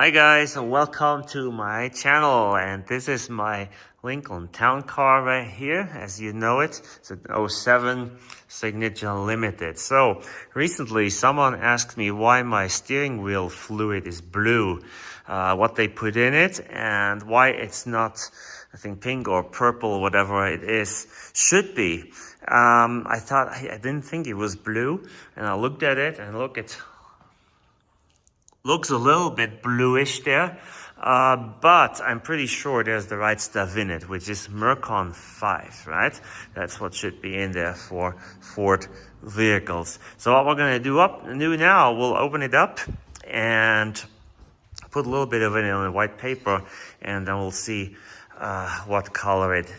Hi guys, and welcome to my channel, and this is my Lincoln Town Car right here. As you know it, it's an '07 Signature Limited. So recently someone asked me why my steering wheel fluid is blue, what they put in it, and why it's not, I think, pink or purple, whatever it is, should be. I didn't think it was blue, and I looked at it, and look, it looks a little bit bluish there, but I'm pretty sure there's the right stuff in it, which is Mercon 5, right? That's what should be in there for Ford vehicles. So what we're going to do now, we'll open it up and put a little bit of it on white paper, and then we'll see what color it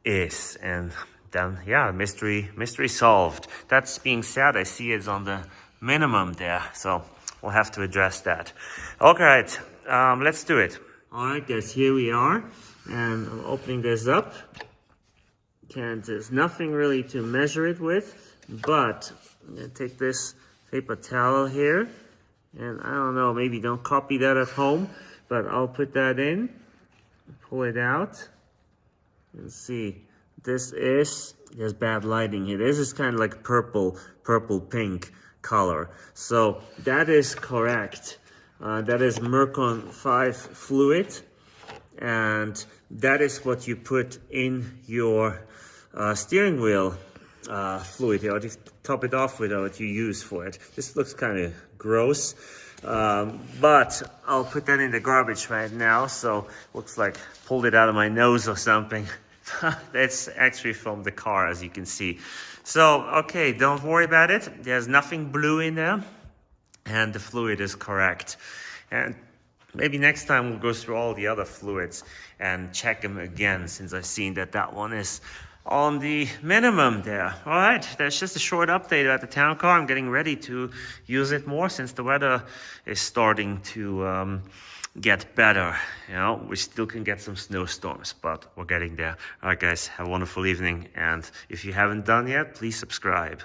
is. And then, yeah, mystery solved. That's being said, I see it's on the minimum there, so we'll have to address that. Okay, let's do it. All right, guys, here we are, and I'm opening this up. There's nothing really to measure it with, but I'm gonna take this paper towel here, and I don't know, maybe don't copy that at home, but I'll put that in, pull it out, and see. There's bad lighting here. This is kind of like purple pink color. So that is correct. That is Mercon 5 fluid, and that is what you put in your steering wheel fluid here, or to top it off with what you use for it. This looks kind of gross, but I'll put that in the garbage right now. So looks like pulled it out of my nose or something. That's actually from the car, as you can see. So, okay, don't worry about it. There's nothing blue in there, and the fluid is correct. And maybe next time we'll go through all the other fluids and check them again, since I've seen that one is on the minimum there. All right, that's just a short update about the town car. I'm getting ready to use it more since the weather is starting to get better. You know, we still can get some snowstorms, but we're getting there. All right, guys, have a wonderful evening, and if you haven't done yet, please subscribe.